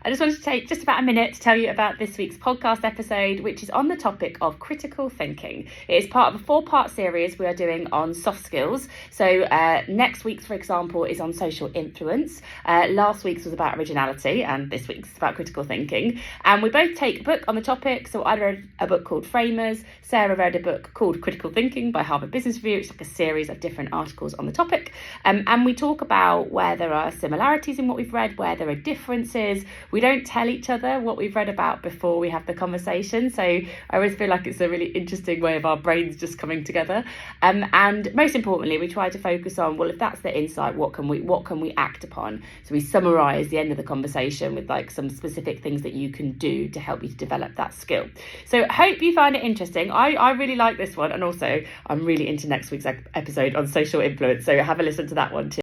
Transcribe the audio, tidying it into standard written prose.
I just wanted to take just about a minute to tell you about this week's podcast episode, which is on the topic of critical thinking. It is part of a 4-part series we are doing on soft skills. So next week's, for example, is on social influence. Last week's was about originality, and this week's is about critical thinking. And we both take a book on the topic. So I read a book called Framers. Sarah read a book called Critical Thinking by Harvard Business Review. It's like a series of different articles on the topic. And we talk about where there are similarities in what we've read, where there are differences. We don't tell each other what we've read about before we have the conversation. So I always feel like it's a really interesting way of our brains just coming together. And most importantly, we try to focus on, well, if that's the insight, what can we act upon? So we summarise the end of the conversation with like some specific things that you can do to help you to develop that skill. So I hope you find it interesting. I really like this one. And also I'm really into next week's episode on social influence. So have a listen to that one too.